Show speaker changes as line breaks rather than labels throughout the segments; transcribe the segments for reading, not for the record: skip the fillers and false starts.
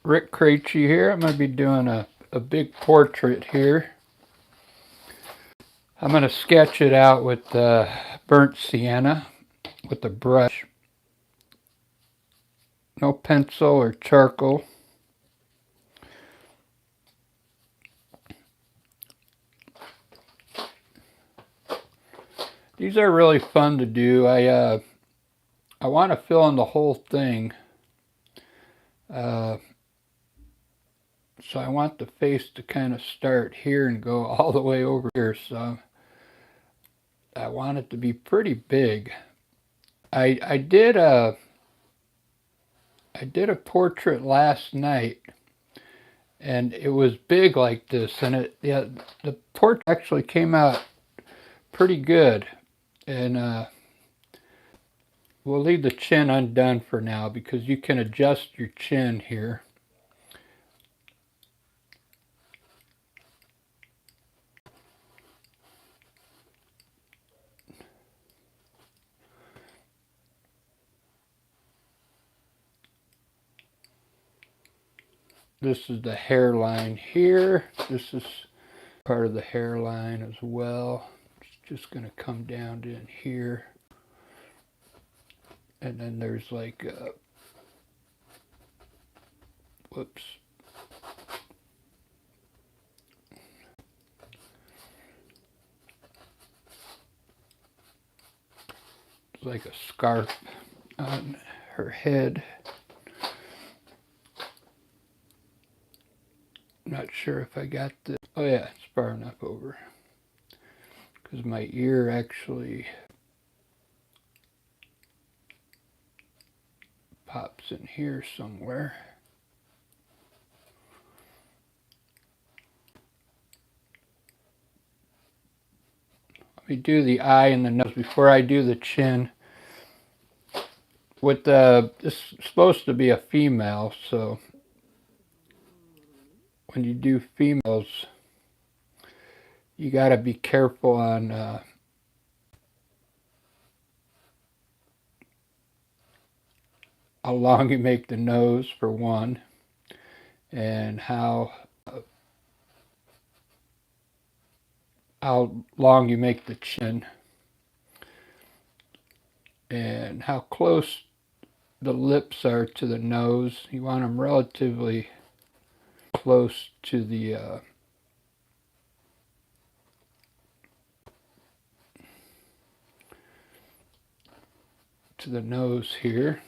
Rick Krejci here. I'm going to be doing a big portrait here. I'm going to sketch it out with burnt sienna with a brush. No pencil or charcoal. These are really fun to do. I want to fill in the whole thing. So I want the face to kind of start here and go all the way over here. So I want it to be pretty big. I did a portrait last night, and it was big like this, and the portrait actually came out pretty good. And we'll leave the chin undone for now because you can adjust your chin here. This is the hairline here. This is part of the hairline as well. It's just going to come down in here. And then there's like, whoops. It's like a scarf on her head. Not sure if I got this. Oh yeah, it's far enough over. Because my ear actually pops in here somewhere. Let me do the eye and the nose before I do the chin. With this is supposed to be a female, so when you do females, you got to be careful on how long you make the nose for one, and how long you make the chin, and how close the lips are to the nose. You want them relatively close to the nose here.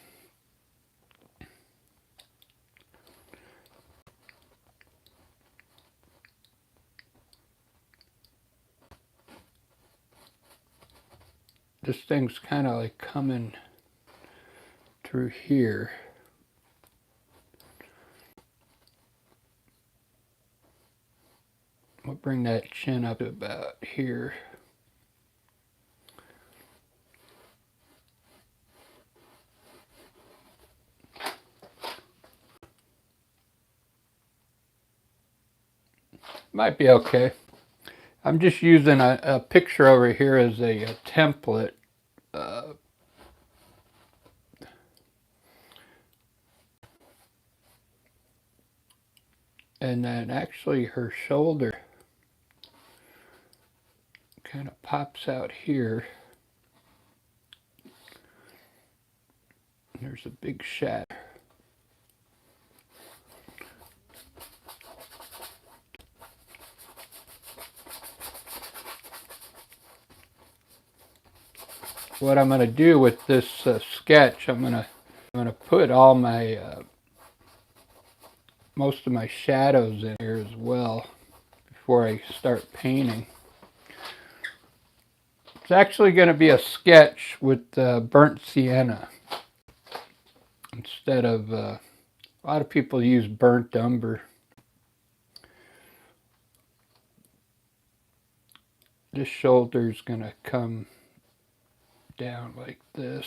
This thing's kind of like coming through here. We'll bring that chin up to about here. Might be okay. I'm just using a picture over here as a template. And then actually her shoulder kind of pops out here. There's a big shadow. What I'm going to do with this sketch, I'm going to put all my most of my shadows in here as well before I start painting. It's actually going to be a sketch with burnt sienna instead of a lot of people use burnt umber. This shoulder's going to come down like this.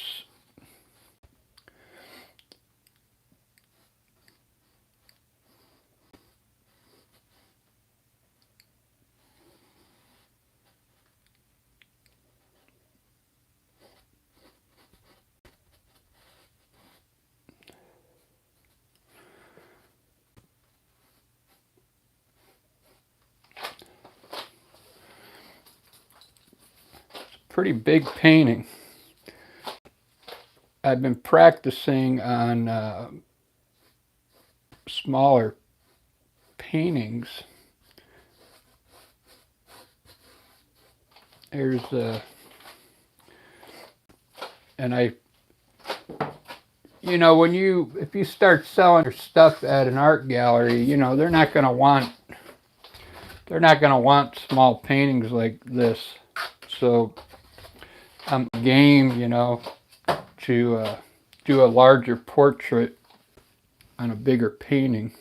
pretty big painting. I've been practicing on smaller paintings. There's and you know, if you start selling your stuff at an art gallery, you know, they're not going to want small paintings like this. So I'm game, you know, to do a larger portrait on a bigger painting.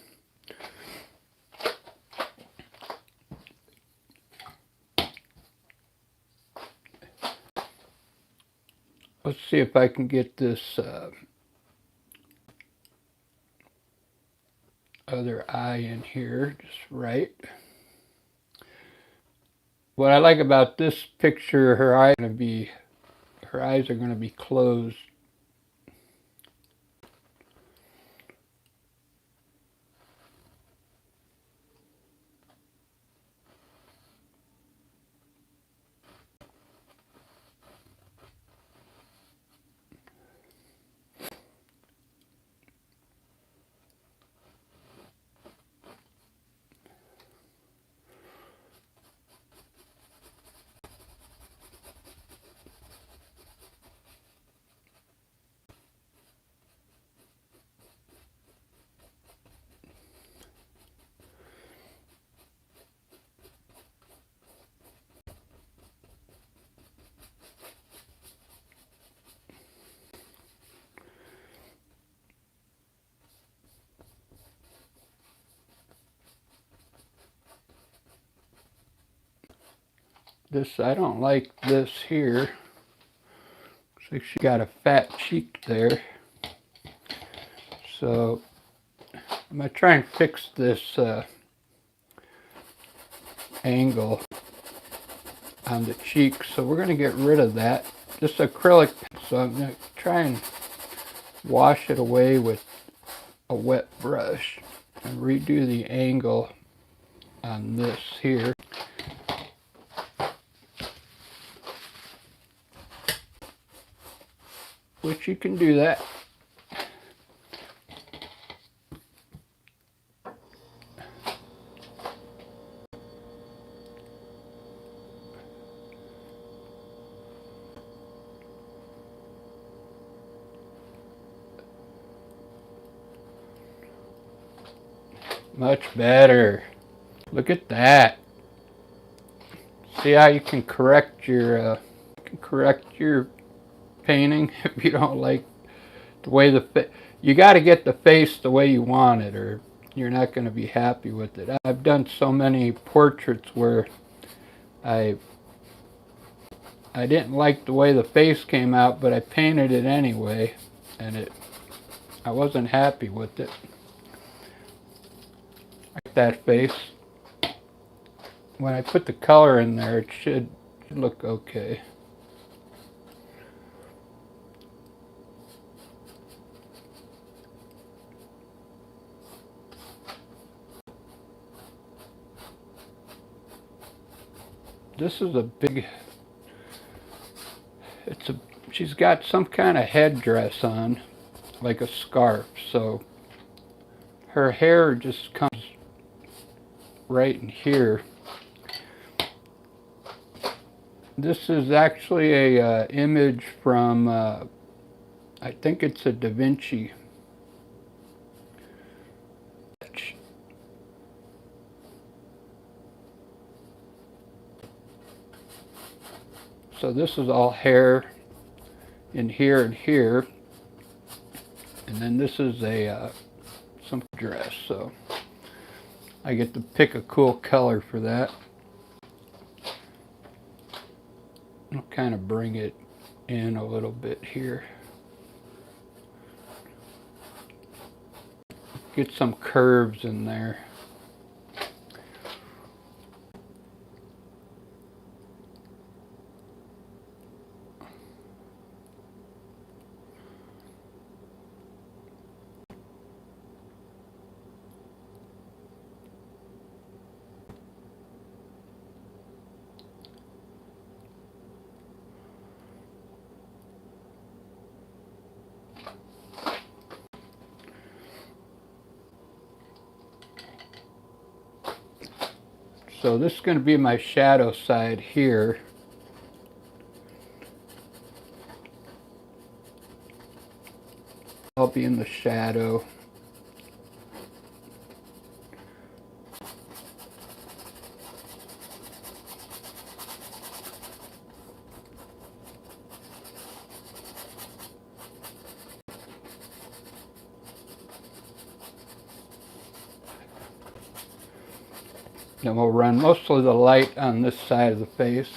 Let's see if I can get this other eye in here just right. What I like about this picture, her eyes are going to be closed. This, I don't like this here. Looks like she got a fat cheek there. So I'm going to try and fix this angle on the cheek. So we're going to get rid of that. This acrylic, so I'm going to try and wash it away with a wet brush and redo the angle on this here. Which you can do that. Much better. Look at that. See how you can correct your painting if you don't like the way you got to get the face the way you want it, or you're not going to be happy with it. I've done so many portraits where I didn't like the way the face came out, but I painted it anyway, and I wasn't happy with it. Like that face. When I put the color in there, it should look okay. This is a big, she's got some kind of headdress on, like a scarf, so her hair just comes right in here. This is actually a image from, I think it's a Da Vinci. So this is all hair in here and here, and then this is some dress. So I get to pick a cool color for that. I'll kind of bring it in a little bit here. Get some curves in there. So this is going to be my shadow side here. I'll be in the shadow. Then we'll run most of the light on this side of the face.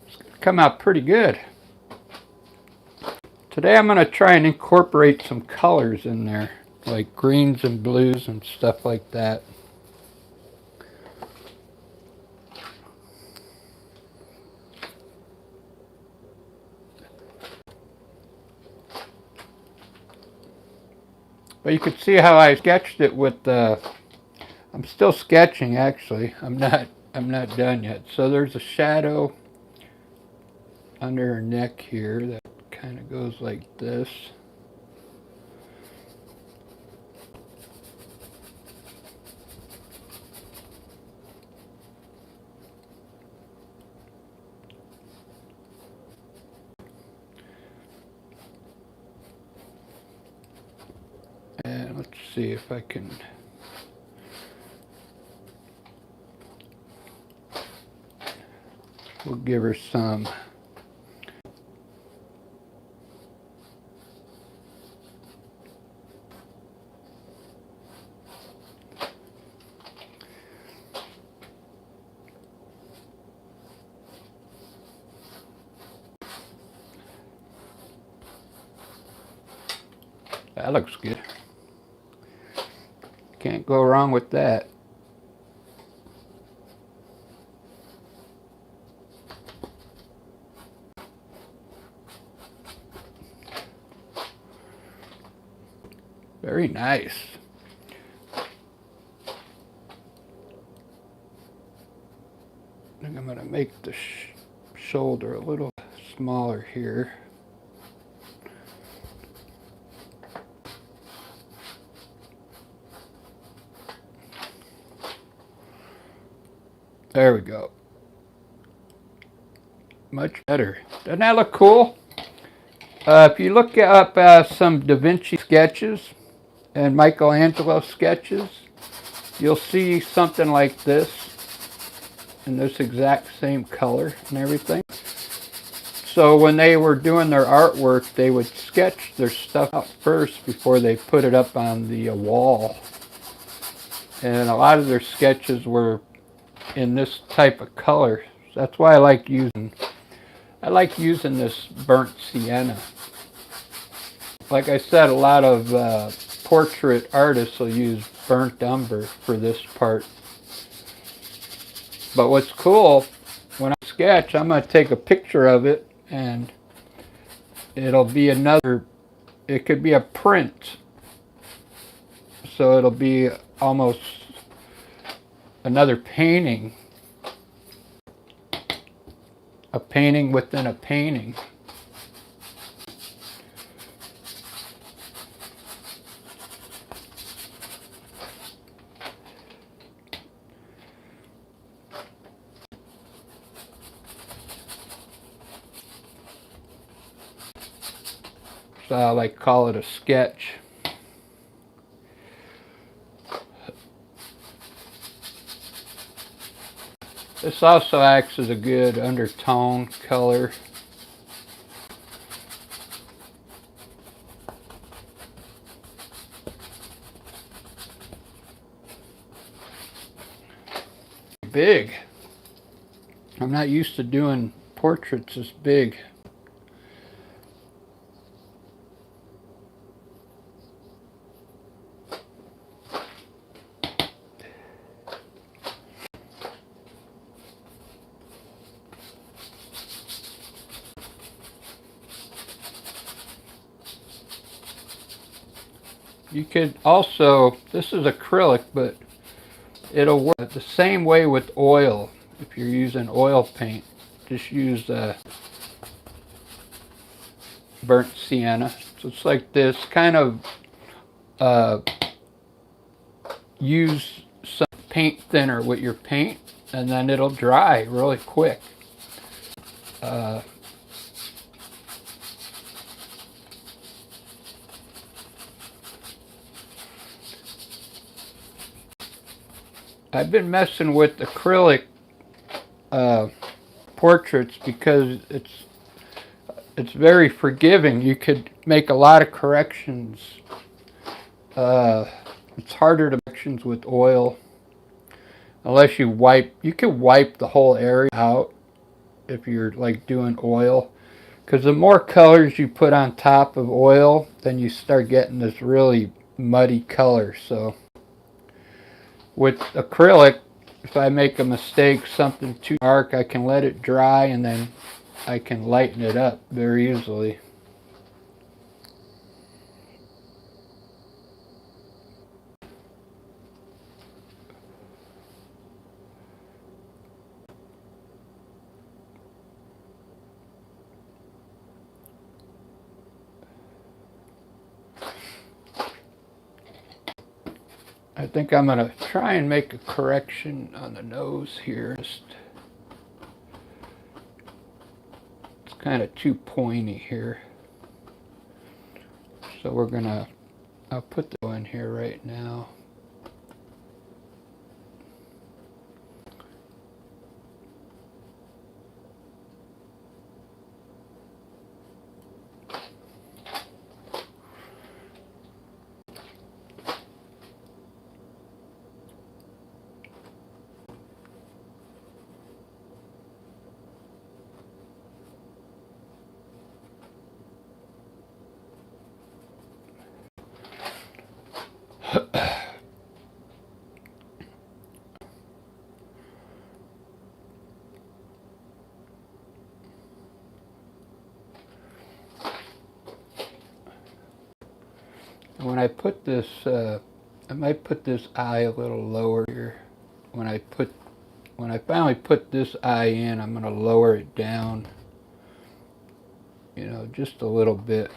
It's going to come out pretty good. Today I'm going to try and incorporate some colors in there, like greens and blues and stuff like that. But you can see how I sketched it with I'm still sketching actually. I'm not done yet. So there's a shadow under her neck here that kind of goes like this. And let's see if I can we'll give her some that looks good. Can't go wrong with that. Very nice. I think I'm going to make the shoulder a little smaller here. There we go. Much better. Doesn't that look cool? If you look up some Da Vinci sketches and Michelangelo sketches, you'll see something like this in this exact same color and everything. So when they were doing their artwork, they would sketch their stuff out first before they put it up on the wall. And a lot of their sketches were in this type of color. That's why I like using this burnt sienna. Like I said, a lot of portrait artists will use burnt umber for this part. But what's cool, when I sketch, I'm going to take a picture of it and it'll be it could be a print. So it'll be almost another painting. A painting within a painting. So I like call it a sketch. This also acts as a good undertone color. Big. I'm not used to doing portraits this big. You could also, this is acrylic, but it'll work the same way with oil. If you're using oil paint, just use burnt sienna. So it's like this, kind of use some paint thinner with your paint, and then it'll dry really quick. I've been messing with acrylic portraits because it's very forgiving. You could make a lot of corrections. It's harder to make corrections with oil unless you wipe. You could wipe the whole area out if you're like doing oil, because the more colors you put on top of oil, then you start getting this really muddy color. So with acrylic, if I make a mistake, something too dark, I can let it dry and then I can lighten it up very easily. I think I'm going to try and make a correction on the nose here. It's kind of too pointy here. So I'll put the in here right now. When I put this, I might put this eye a little lower here. When I finally put this eye in, I'm going to lower it down, just a little bit.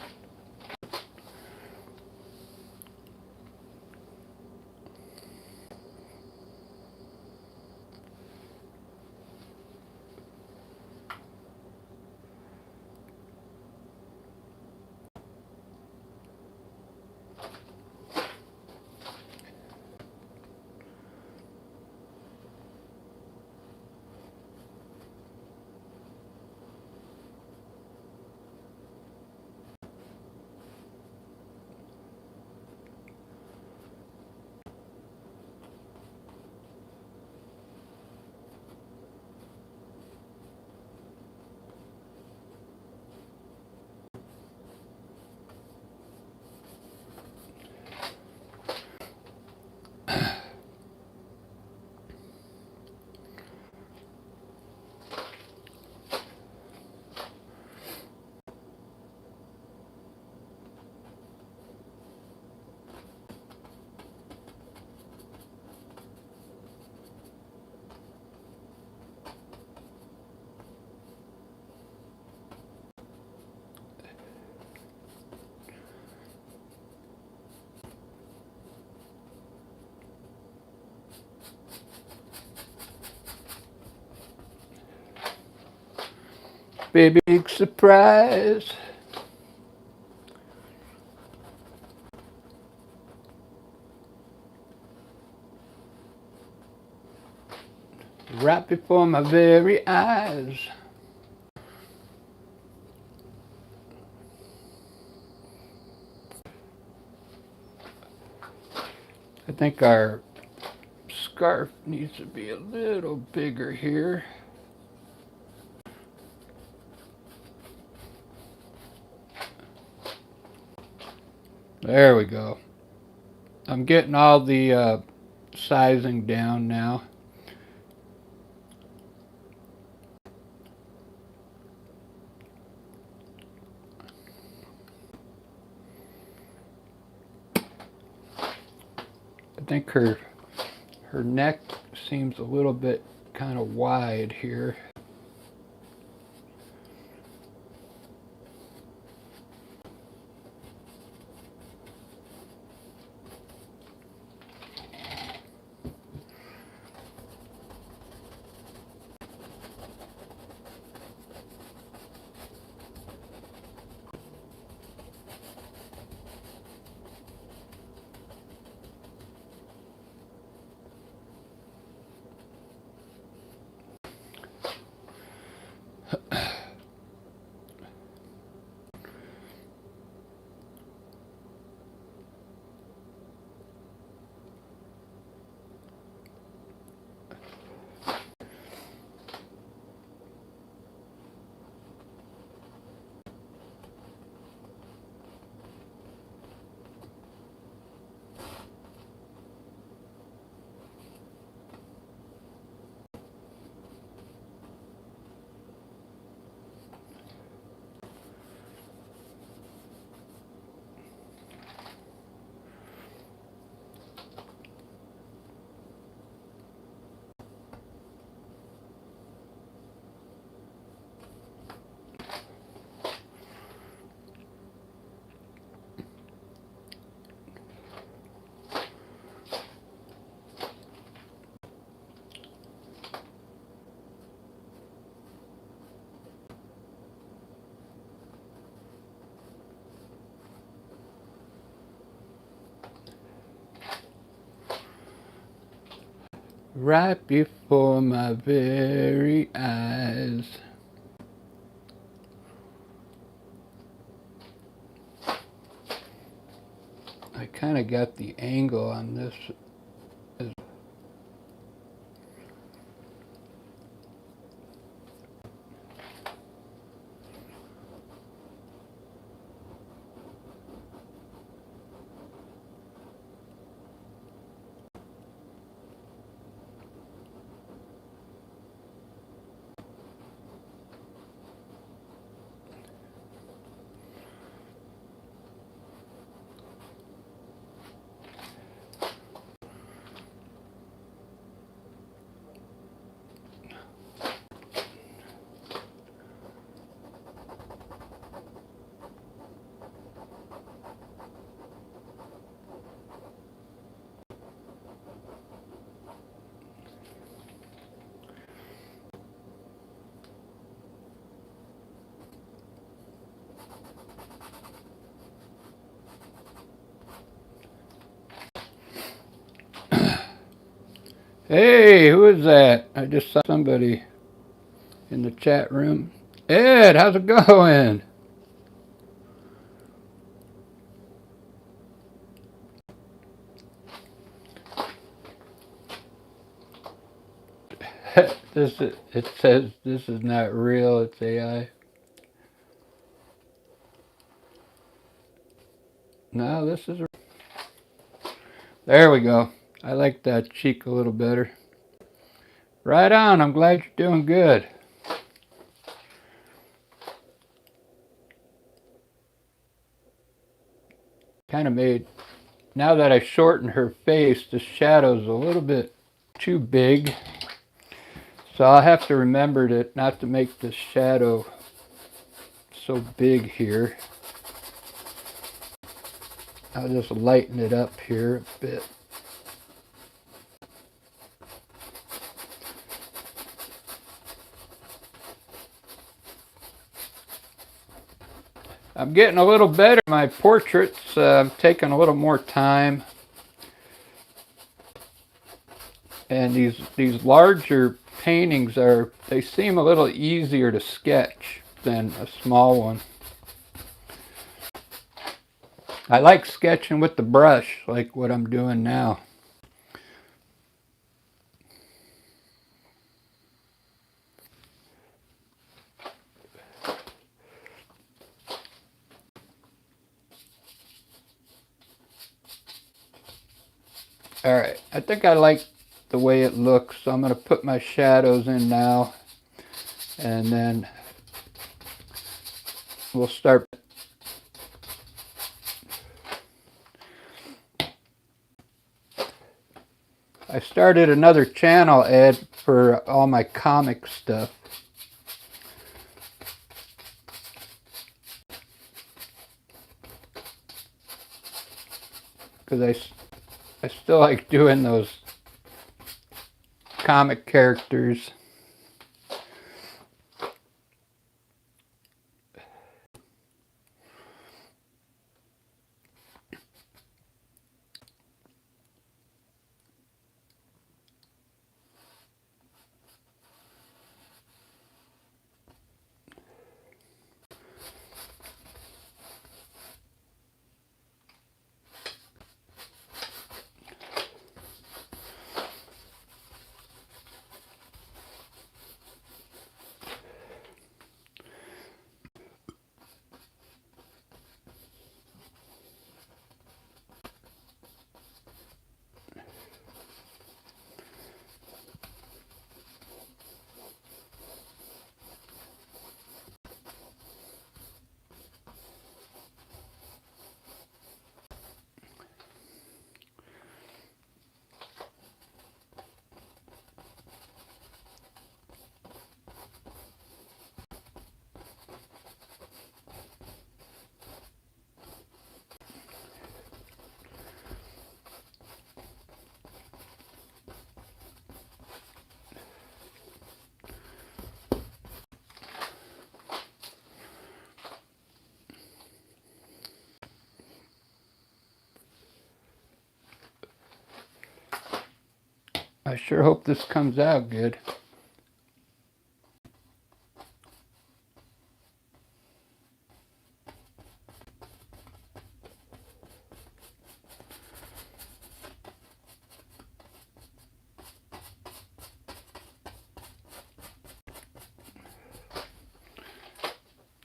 Big surprise. Right before my very eyes. I think our scarf needs to be a little bigger here. There we go. I'm getting all the sizing down now. I think her neck seems a little bit kind of wide here. right before my very eyes. I kind of got the angle on this. Hey, who is that? I just saw somebody in the chat room. Ed, how's it going? It says this is not real, it's AI. No, this is. There we go. I like that cheek a little better. Right on, I'm glad you're doing good. Kind of made, now that I shortened her face, the shadow's a little bit too big. So I'll have to remember not to make the shadow so big here. I'll just lighten it up here a bit. I'm getting a little better. My portraits, I'm taking a little more time. And these larger paintings they seem a little easier to sketch than a small one. I like sketching with the brush, like what I'm doing now. All right, I think I like the way it looks, so I'm going to put my shadows in now, and then we'll start. I started another channel, Ed, for all my comic stuff. Because I still like doing those comic characters. I sure hope this comes out good.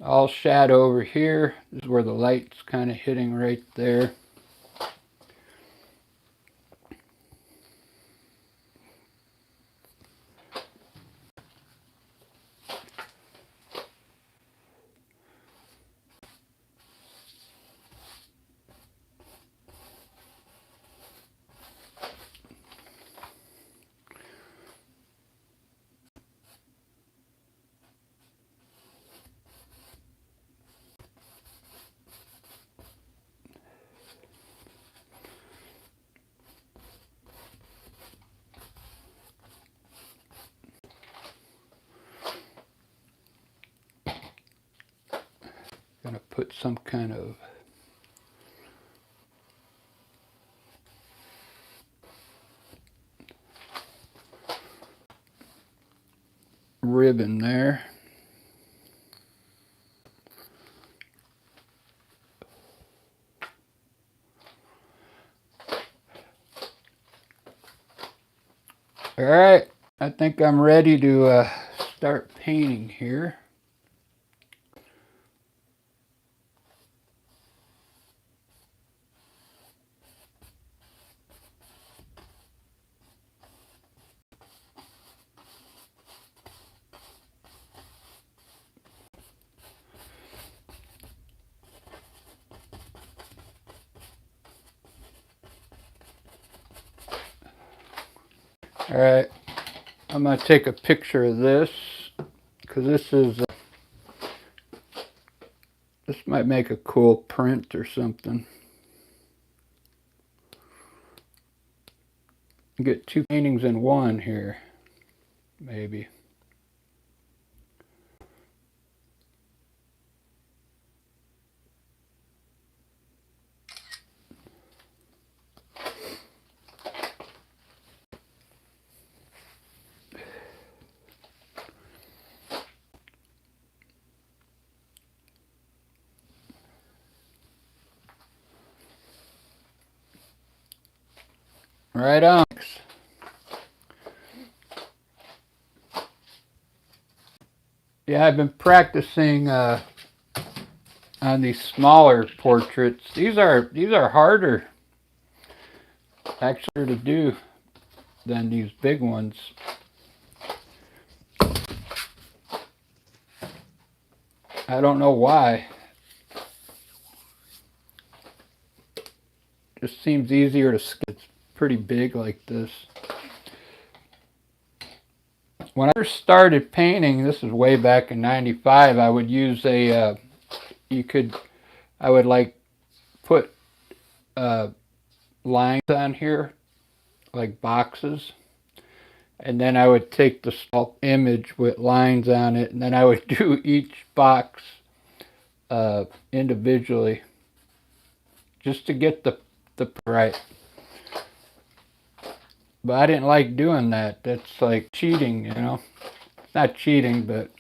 All shadow over here. This is where the light's kind of hitting right there. Gonna put some kind of ribbon there. All right, I think I'm ready to start painting here. All right, I'm going to take a picture of this because this might make a cool print or something. Get two paintings in one here, maybe. Right on. Yeah, I've been practicing on these smaller portraits. These are harder actually to do than these big ones. I don't know why. Just seems easier to sketch. It's pretty big like this. When I first started painting, this is way back in '95, I would use I would like put lines on here, like boxes, and then I would take the small image with lines on it, and then I would do each box individually, just to get the right. But I didn't like doing that. That's like cheating, you know. Not cheating, but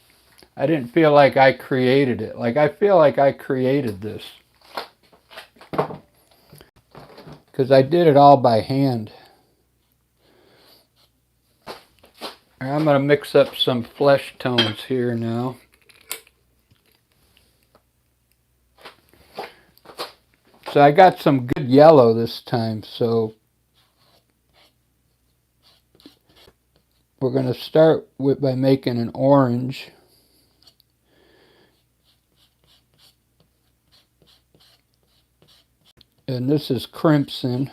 I didn't feel like I created it. Like I feel like I created this, because I did it all by hand. I'm going to mix up some flesh tones here now. So I got some good yellow this time, so we're going to start by making an orange. And this is crimson.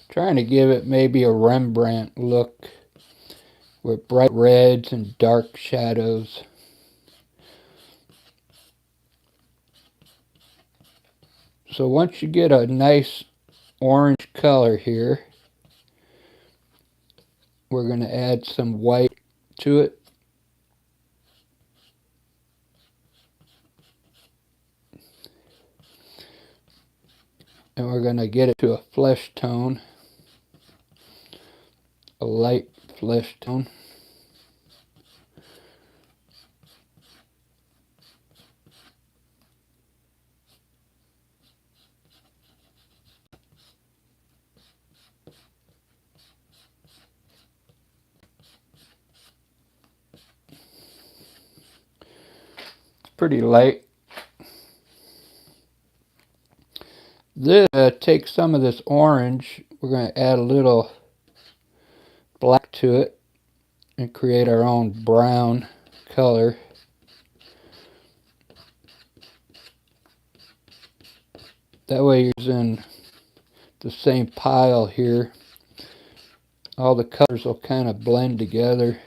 Trying to give it maybe a Rembrandt look with bright reds and dark shadows. So once you get a nice orange color here, we're going to add some white to it. And we're going to get it to a flesh tone, a light flesh tone. It's pretty light. This take some of this orange. We're going to add a little black to it and create our own brown color. That way you're using the same pile here. All the colors will kind of blend together.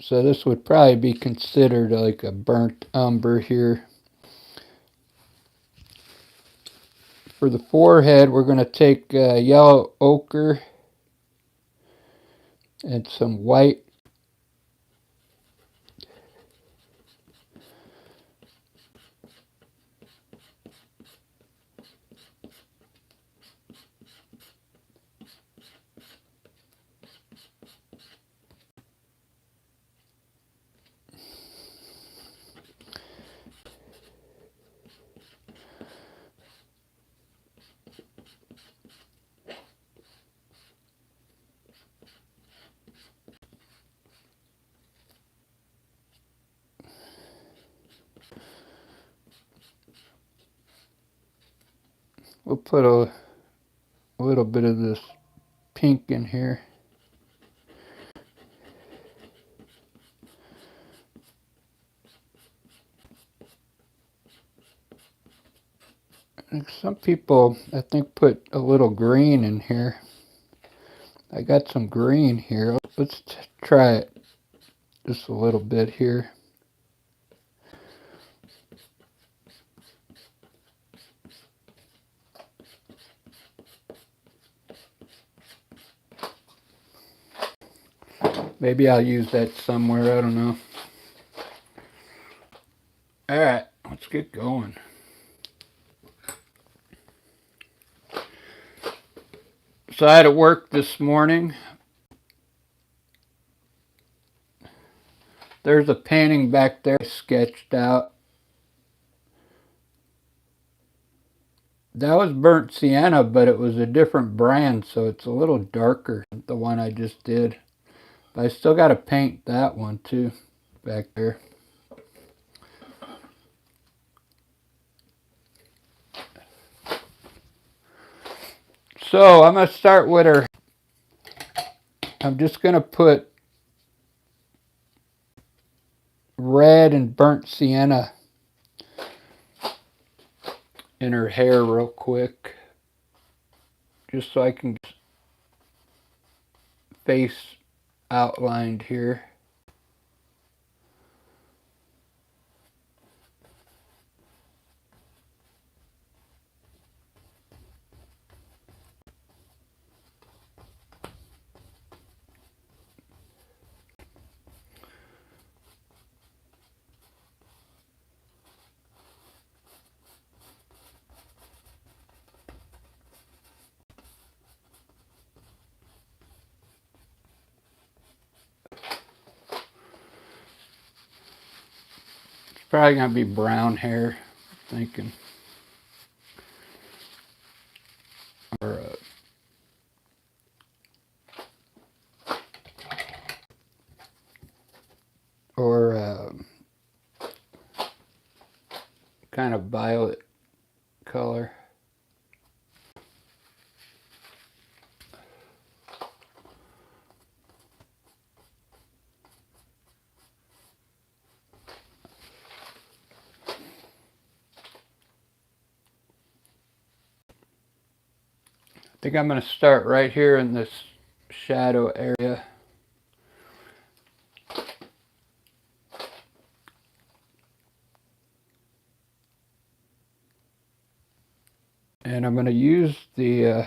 So this would probably be considered like a burnt umber here. For the forehead, we're going to take yellow ochre and some white. We'll put a little bit of this pink in here. And some people, I think, put a little green in here. I got some green here. Let's try it just a little bit here. Maybe I'll use that somewhere, I don't know. Alright, let's get going. So I had to work this morning. There's a painting back there sketched out. That was burnt sienna, but it was a different brand, so it's a little darker than the one I just did. But I still got to paint that one too, back there. So I'm going to start with her. I'm just going to put red and burnt sienna in her hair real quick, just so I can get face outlined here. It's probably going to be brown hair, I'm thinking. Or kind of violet color. I think I'm going to start right here in this shadow area. And I'm going to use the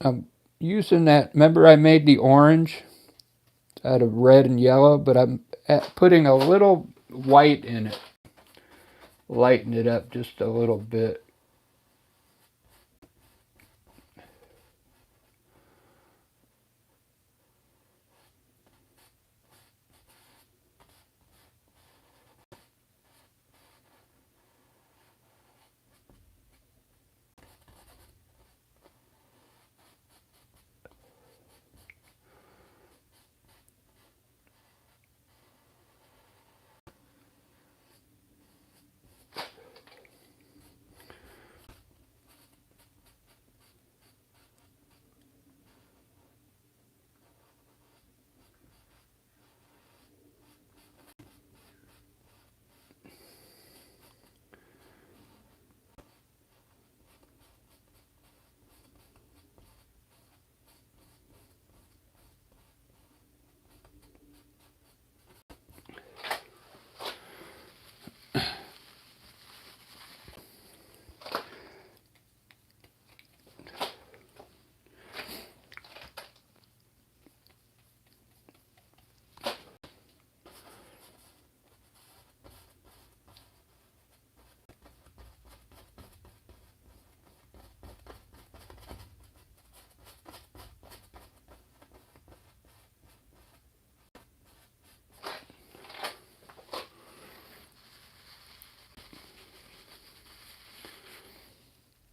I'm using that. Remember I made the orange out of red and yellow, but I'm putting a little white in it. Lighten it up just a little bit.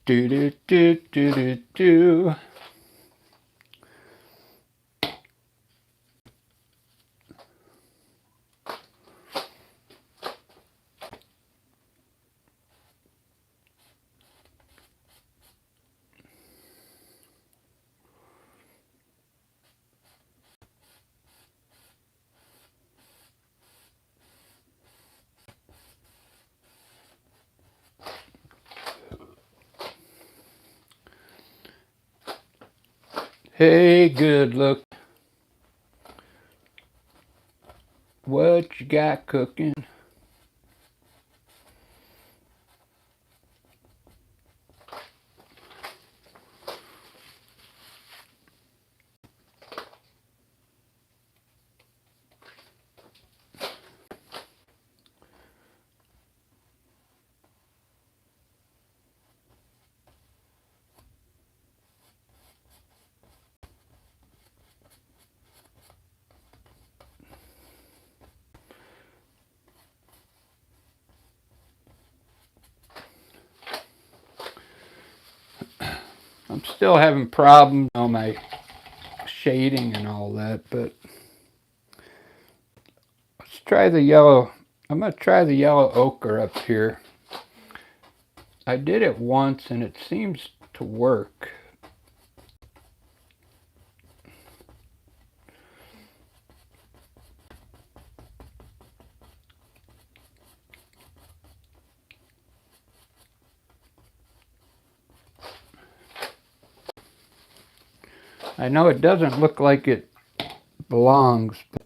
Do do do do do do. Hey, good look. What you got cooking? I'm still having problems on my shading and all that, but let's try the yellow. I'm going to try the yellow ochre up here. I did it once and it seems to work. I know it doesn't look like it belongs, but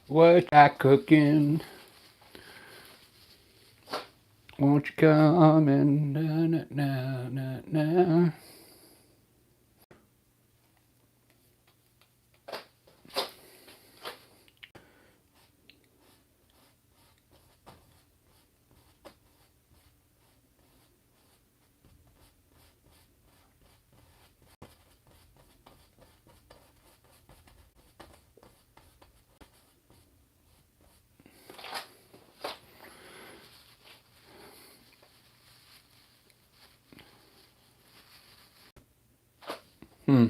What's that cooking? Won't you come and na na na na na? Hmm.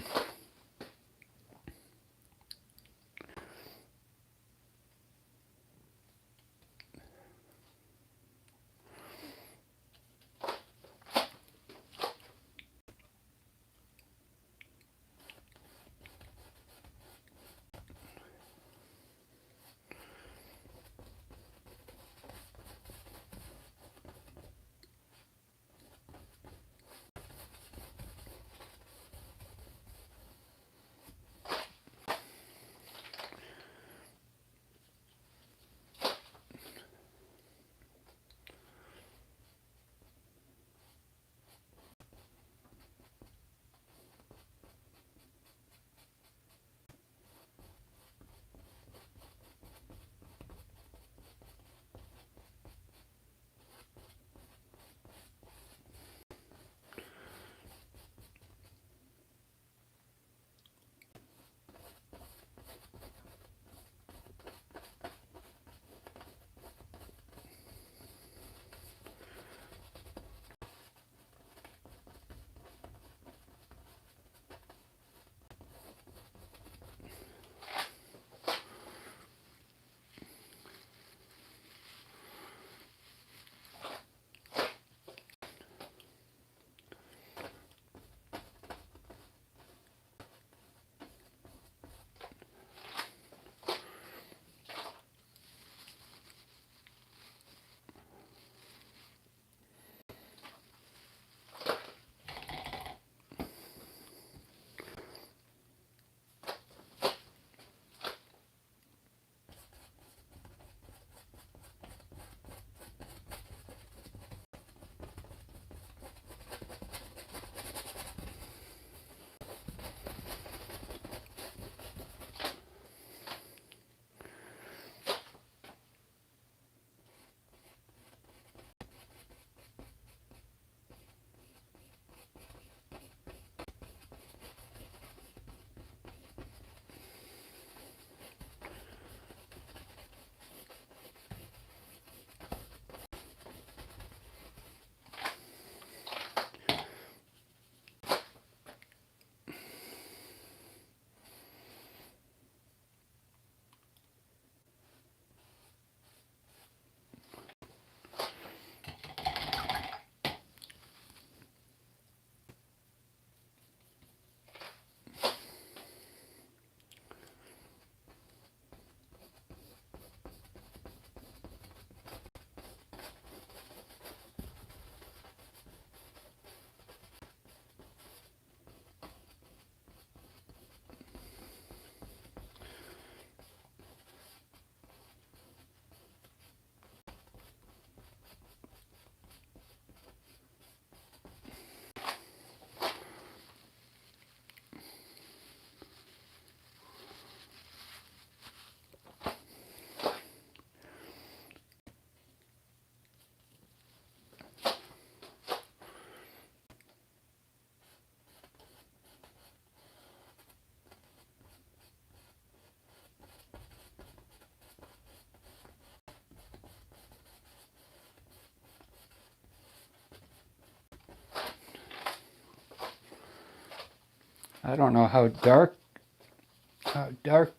I don't know how dark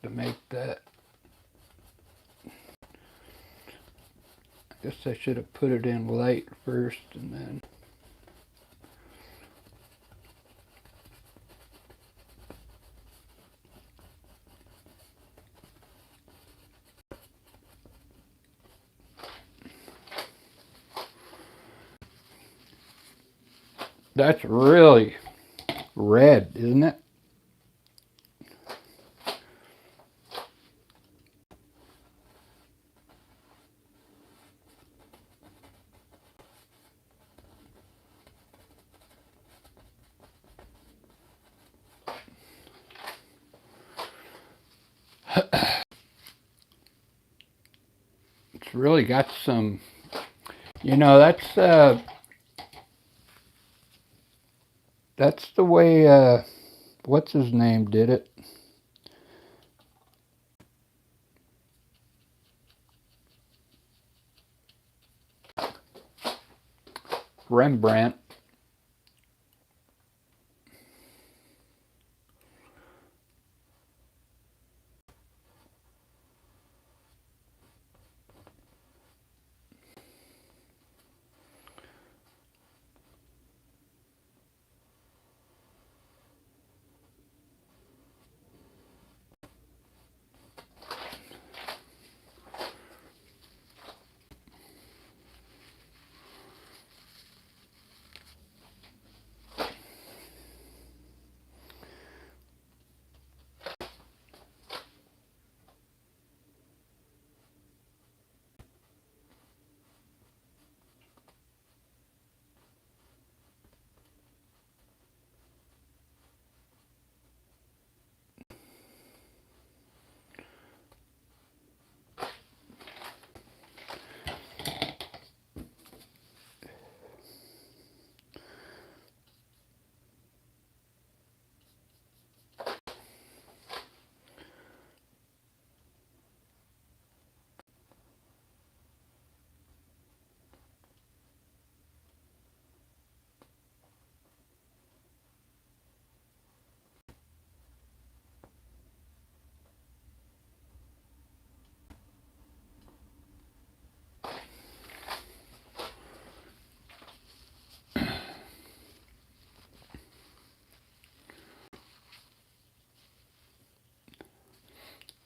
to make that. I guess I should have put it in light first and then. That's really red, isn't it? really got some, you know, that's the way, what's his name did it. Rembrandt.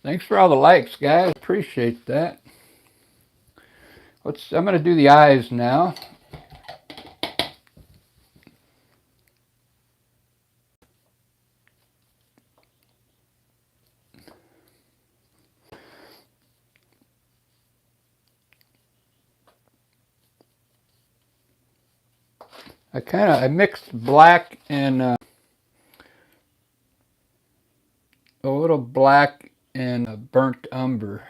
Thanks for all the likes, guys. Appreciate that. I'm going to do the eyes now. I mixed black and a little black and burnt umber.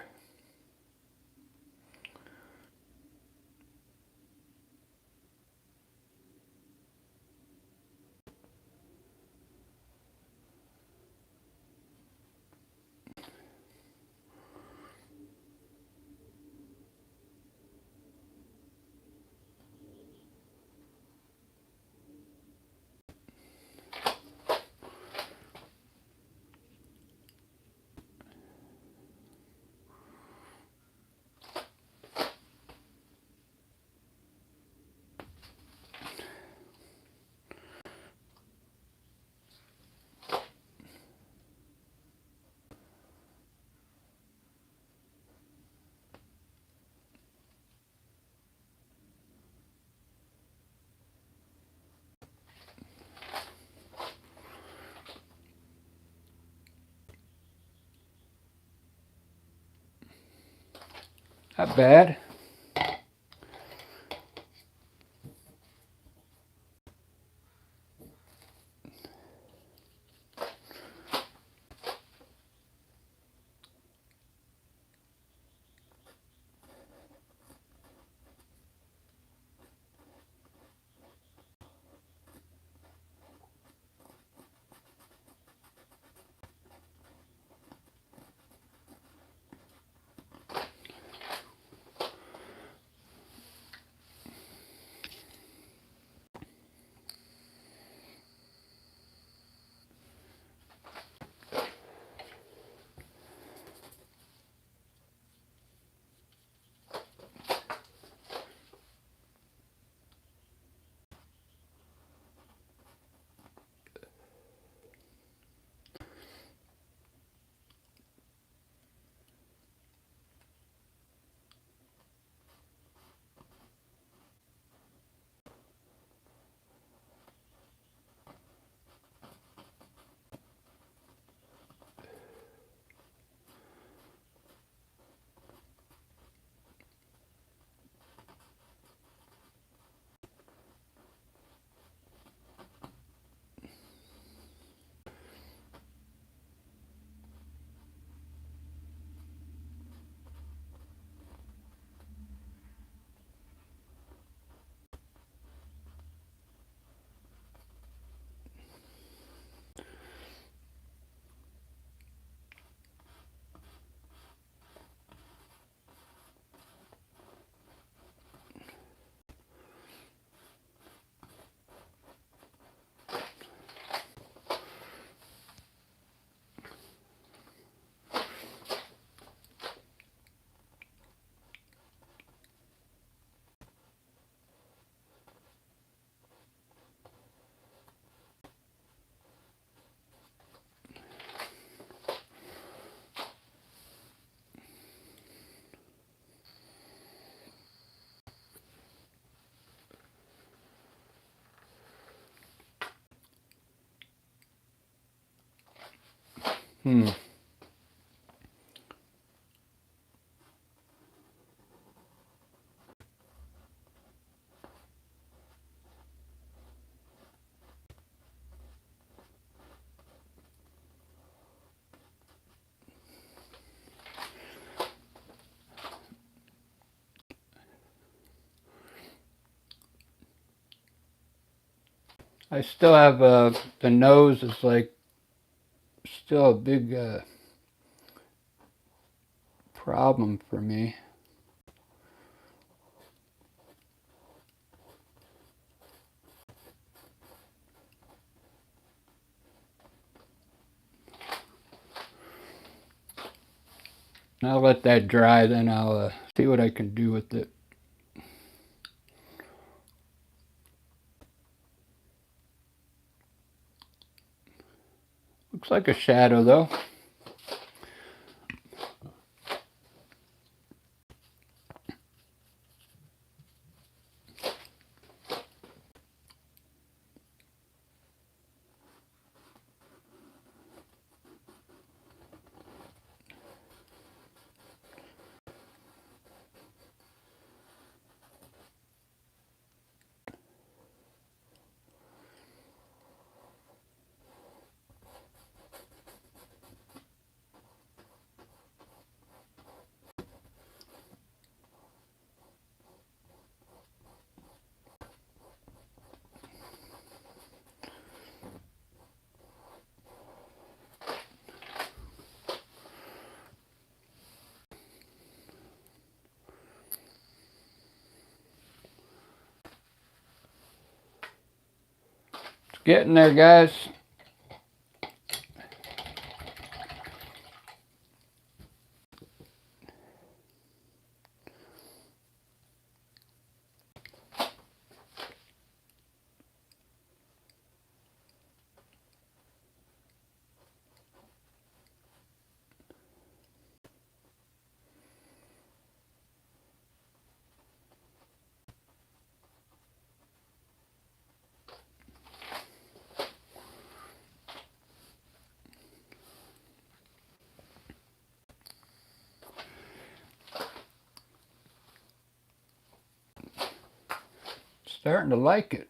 Not bad. Hmm. I still have the nose is like still a big problem for me. I'll let that dry, then I'll see what I can do with it. Looks like a shadow though. It's getting there, guys. Starting to like it.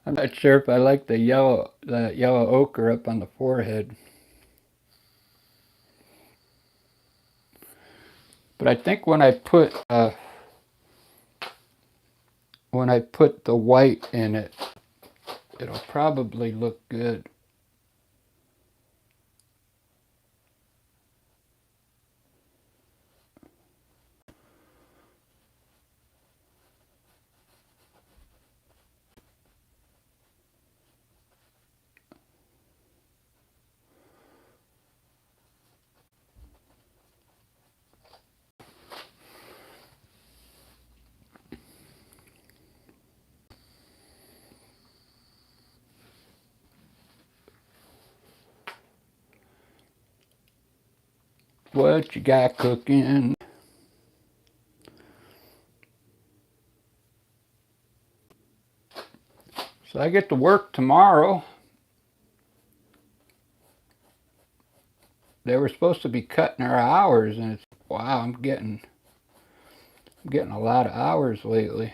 I'm not sure if I like the yellow ochre up on the forehead. But I think when I put the white in it, it'll probably look good. What you got cooking? So I get to work tomorrow. They were supposed to be cutting our hours, and it's wow. I'm getting a lot of hours lately.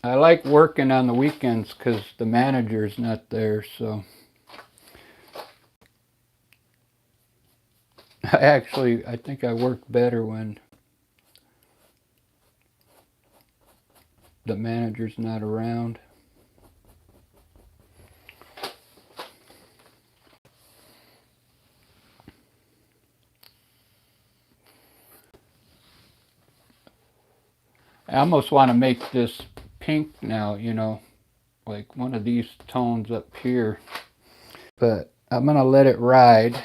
I like working on the weekends because the manager's not there, so I think I work better when the manager's not around. I almost want to make this pink now, like one of these tones up here. But I'm going to let it ride.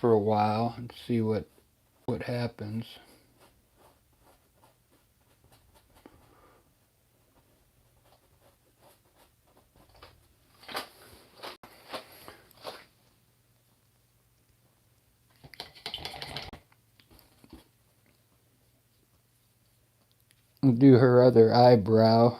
for a while and see what happens. We'll do her other eyebrow.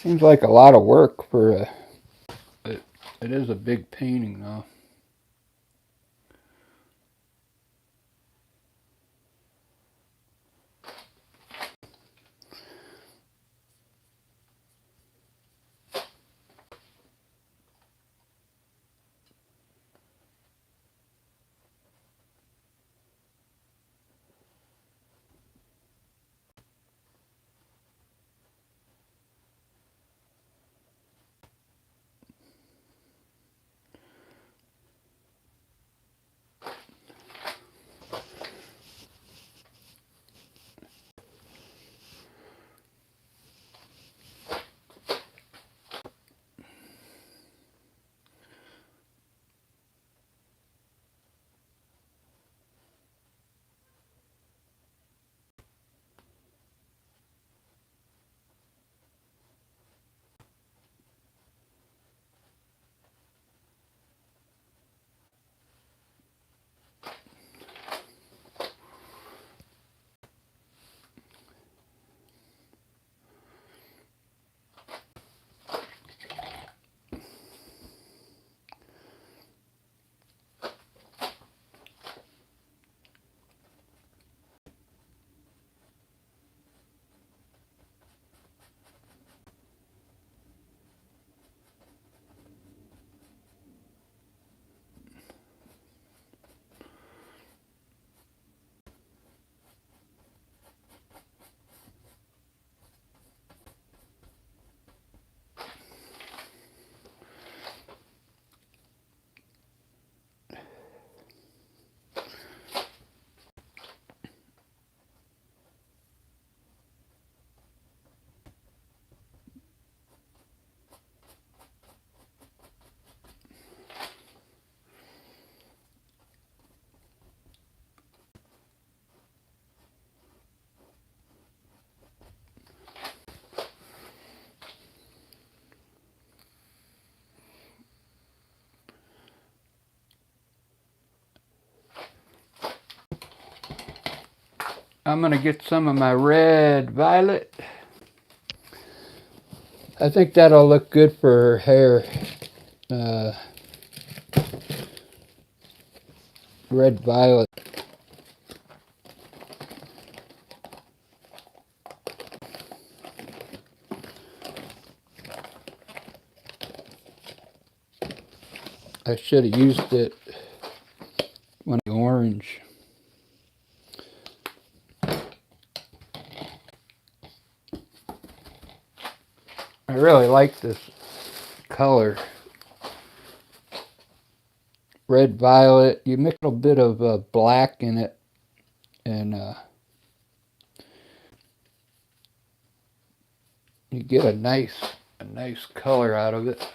Seems like a lot of work for a... It is a big painting though. I'm gonna get some of my red violet. I think that'll look good for her hair. Red violet. I should have used it when orange. I really like this color. red violet. You mix a little bit of black in it, and you get a nice color out of it.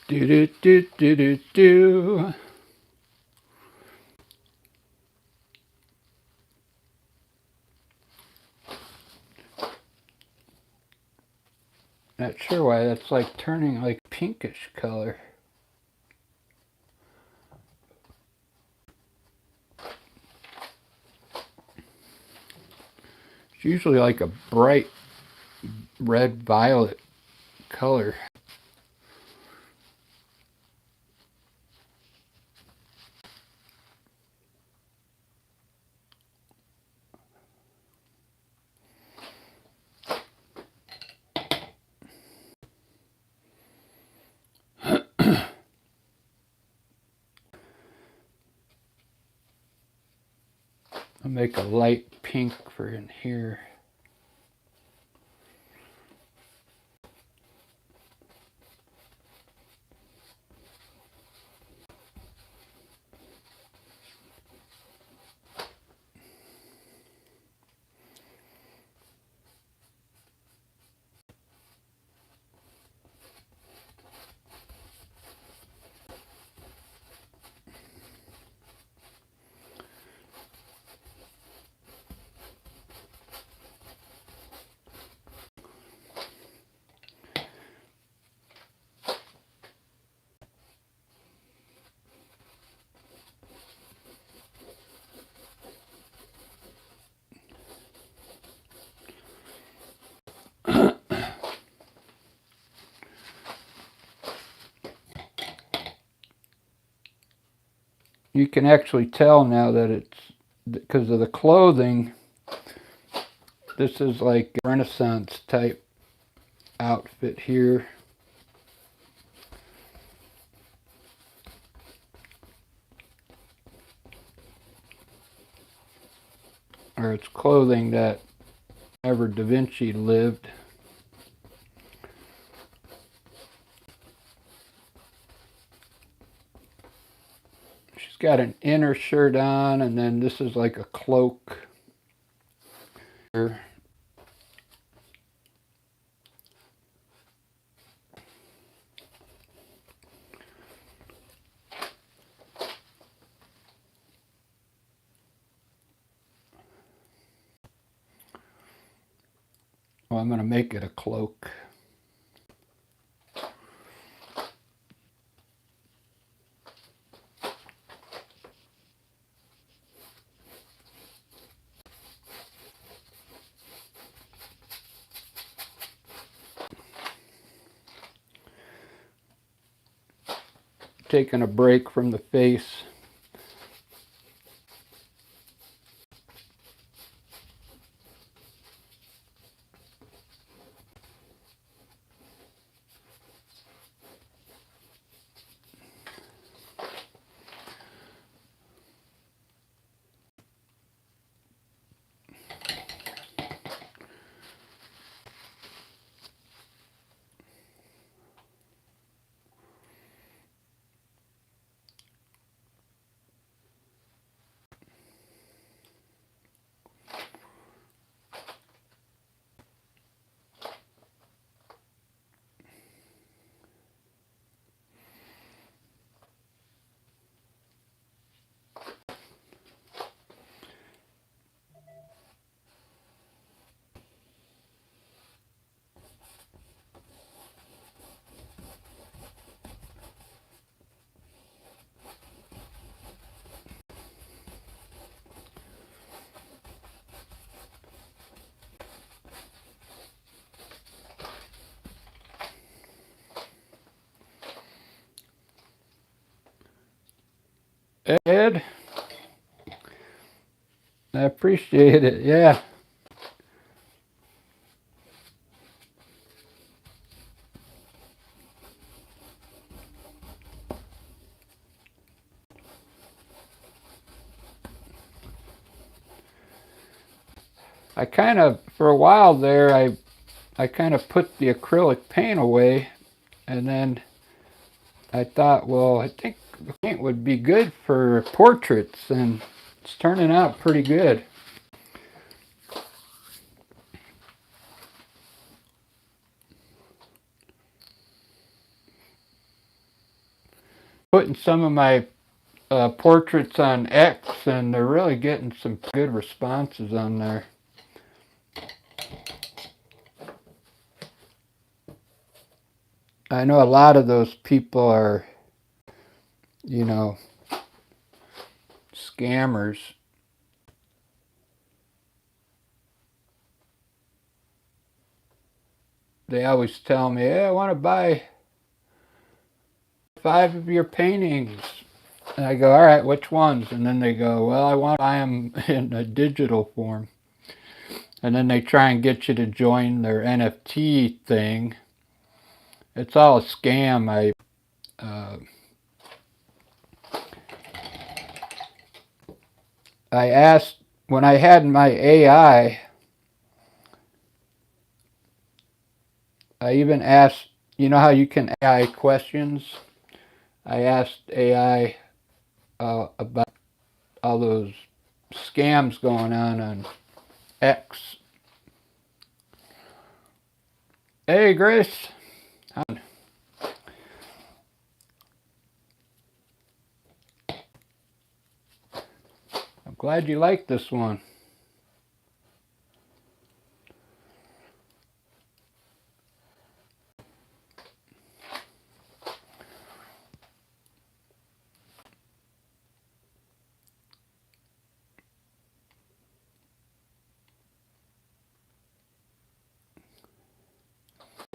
Do do do do do do. Not sure why that's like turning like pinkish color. It's usually like a bright red violet color. I'll make a light pink for in here. You can actually tell now that it's because of the clothing. This is like a Renaissance type outfit here. Or it's clothing that ever Da Vinci lived. She's got an inner shirt on, and then this is like a cloak. Well, I'm going to make it a cloak. Taking a break from the face. Ed, I appreciate it. Yeah. I kind of, for a while there, I kind of put the acrylic paint away, and then I thought, well, I think the paint would be good for portraits, and it's turning out pretty good. Putting some of my portraits on X, and they're really getting some good responses on there. I know a lot of those people are, you know, scammers. They always tell me, hey, I want to buy 5 of your paintings. And I go, all right, which ones? And then they go, well, I want to buy them in a digital form. And then they try and get you to join their NFT thing. It's all a scam. I asked, when I had my AI, I even asked, you know how you can AI questions? I asked AI about all those scams going on X. Hey, Grace. I'm glad you like this one.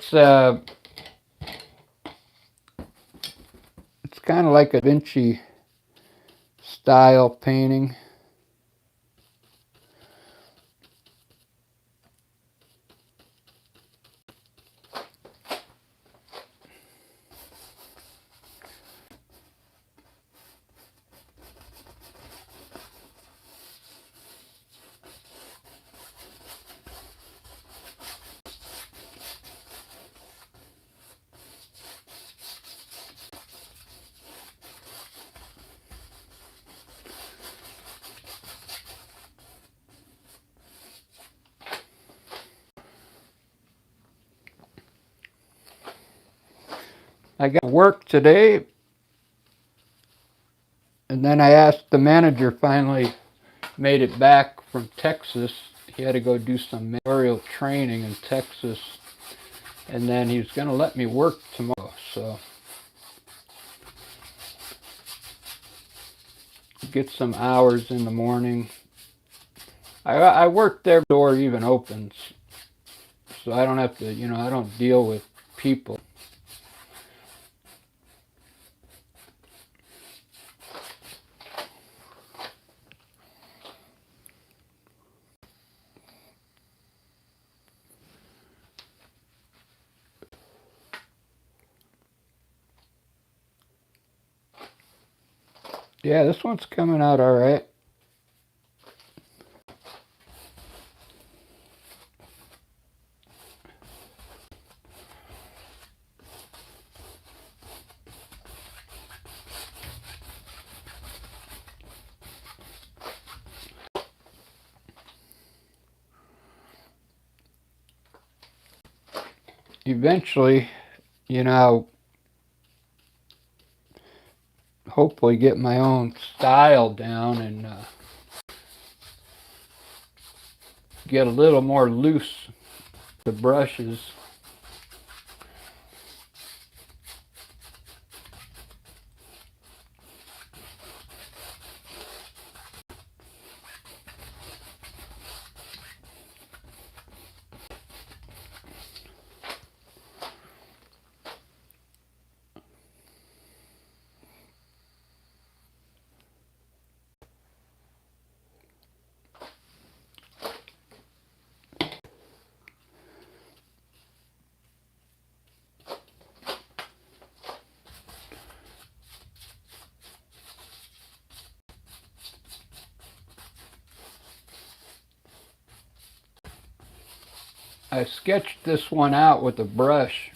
It's kind of like a Da Vinci style painting. I got work today, and then I asked the manager, finally made it back from Texas. He had to go do some managerial training in Texas, and then he's going to let me work tomorrow. So get some hours in the morning. I work there before the door even opens, so I don't have to, I don't deal with people. Yeah, this one's coming out all right. Eventually, hopefully get my own style down and get a little more loose the brushes. I sketched this one out with a brush.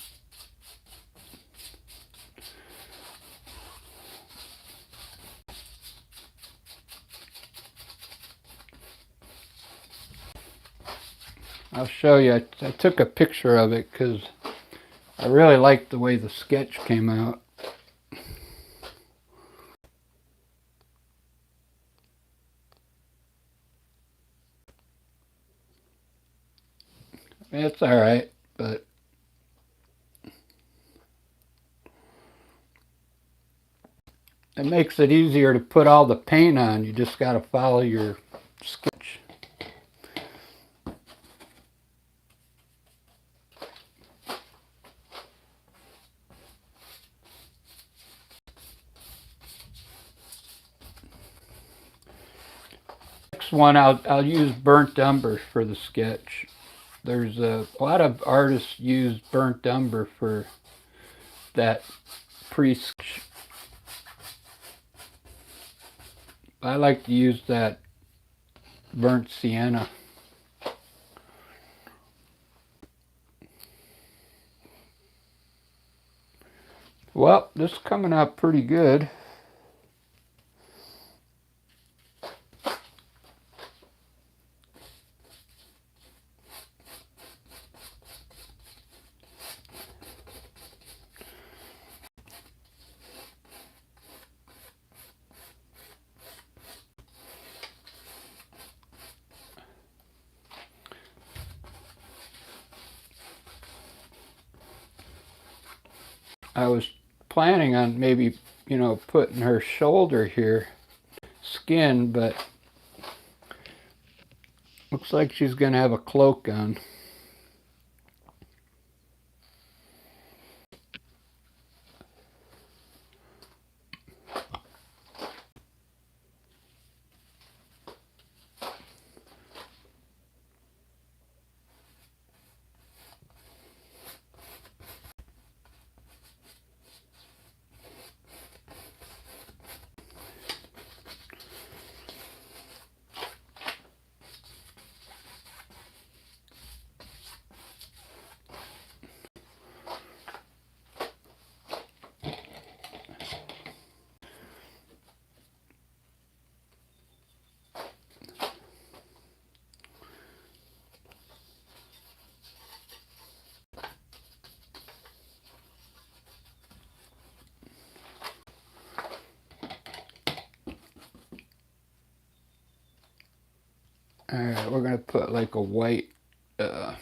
I'll show you. I took a picture of it because I really liked the way the sketch came out. It's all right, but it makes it easier to put all the paint on. You just got to follow your sketch. Next one, I'll use burnt umber for the sketch. There's a lot of artists use burnt umber for that pre-sketch. I like to use that burnt sienna. Well, this is coming out pretty good. I was planning on maybe, putting her shoulder here, skin, but looks like she's going to have a cloak on. Alright, we're going to put like a white oh.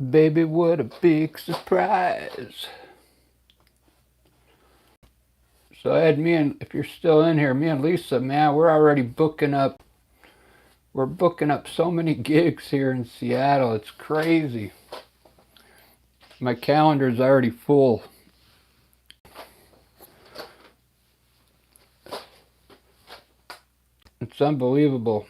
Baby, what a big surprise. So Ed, if you're still in here, me and Lisa, man, we're already booking up. We're booking up so many gigs here in Seattle. It's crazy. My calendar's already full. It's unbelievable.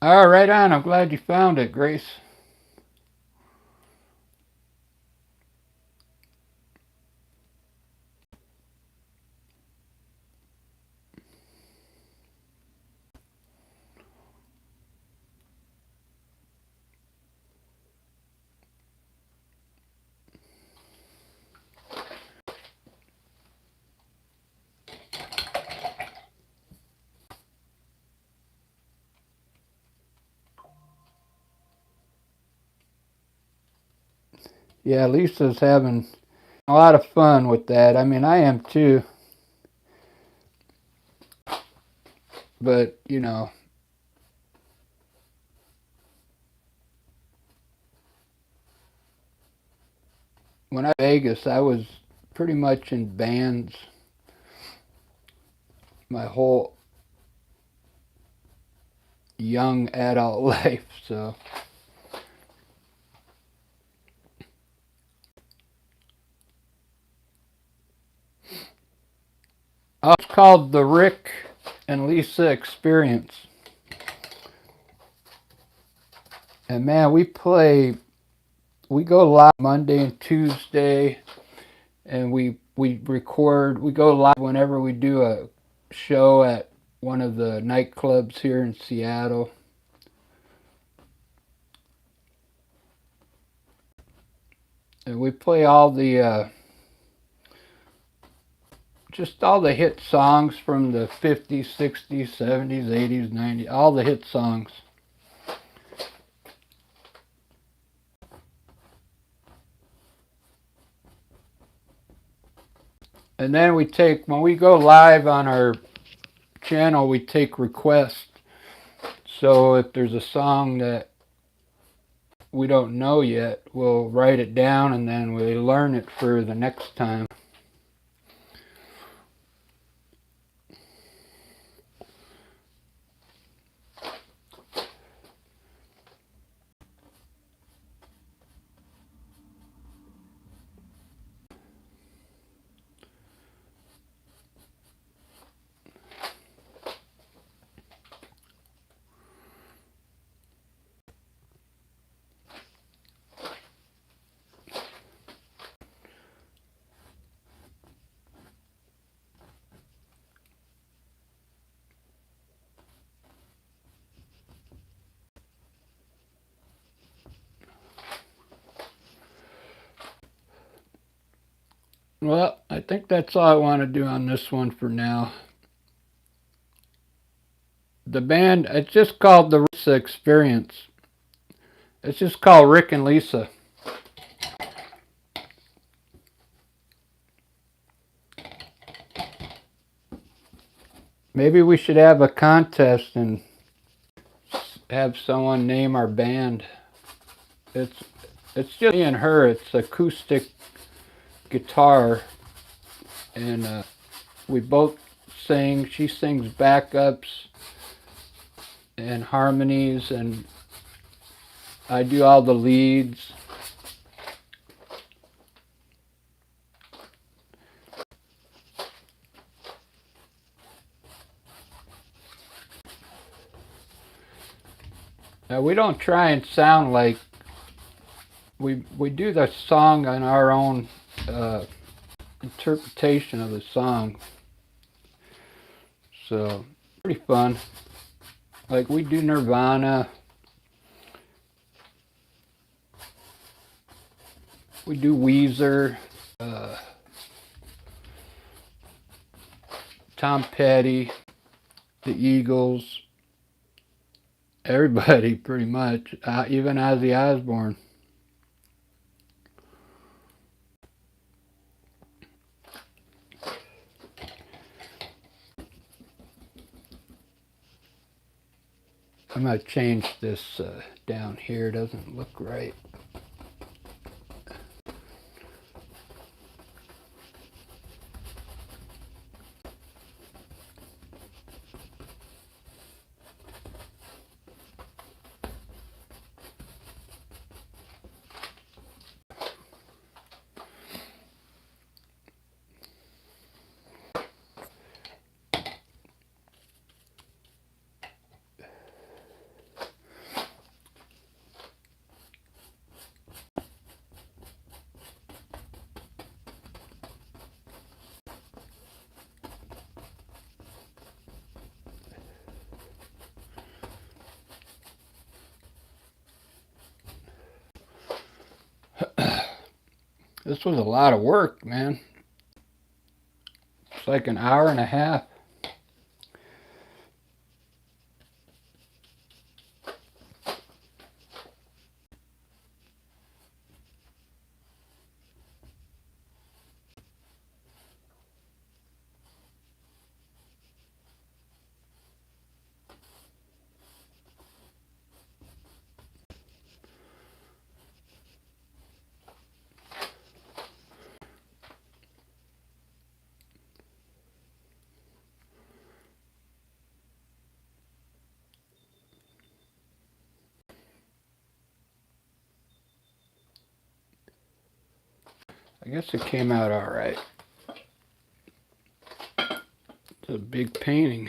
All right, on. I'm glad you found it, Grace. Yeah, Lisa's having a lot of fun with that. I mean, I am too. But, you know, when I was in Vegas, I was pretty much in bands my whole young adult life, so. Oh, it's called the Rick and Lisa Experience. And man, we go live Monday and Tuesday, and we go live whenever we do a show at one of the nightclubs here in Seattle. And we play just all the hit songs from the 50s, 60s, 70s, 80s, 90s, all the hit songs. And then when we go live on our channel, we take requests. So if there's a song that we don't know yet, we'll write it down and then we learn it for the next time. Well, I think that's all I want to do on this one for now. The band, it's just called the Lisa Experience. It's just called Rick and Lisa. Maybe we should have a contest and have someone name our band. It's just me and her. It's acoustic guitar, and we both sing. She sings backups and harmonies, and I do all the leads. We don't try and sound like we do the song on our own interpretation of the song. So pretty fun. Like we do Nirvana. We do Weezer, Tom Petty, the Eagles, everybody pretty much, even Ozzy Osbourne. I'm going to change this down here. It doesn't look right. This was a lot of work, man. It's like an hour and a half. I guess it came out all right. It's a big painting.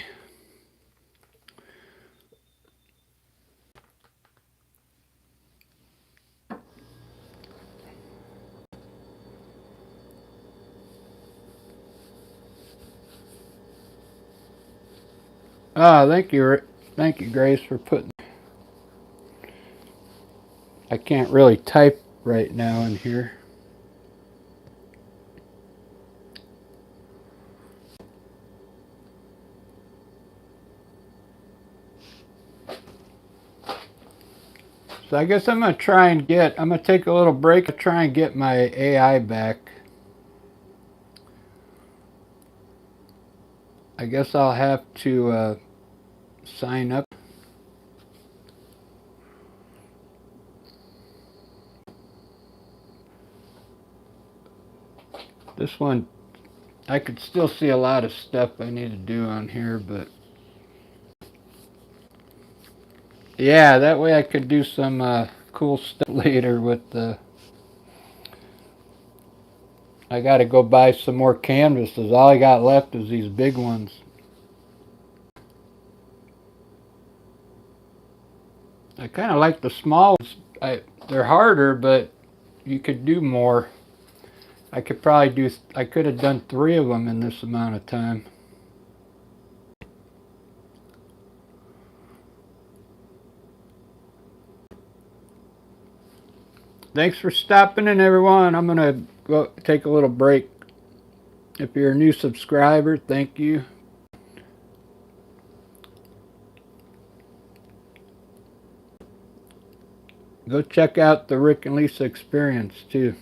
Ah, thank you, Grace, for putting. I can't really type right now in here. So I guess I'm going to take a little break to try and get my AI back. I guess I'll have to sign up. This one, I could still see a lot of stuff I need to do on here, but yeah, that way I could do some cool stuff later with the... I gotta go buy some more canvases. All I got left is these big ones. I kind of like the small ones. They're harder, but you could do more. I could have done 3 of them in this amount of time. Thanks for stopping in, everyone. I'm gonna go take a little break. If you're a new subscriber, thank you. Go check out the Rick and Lisa Experience too.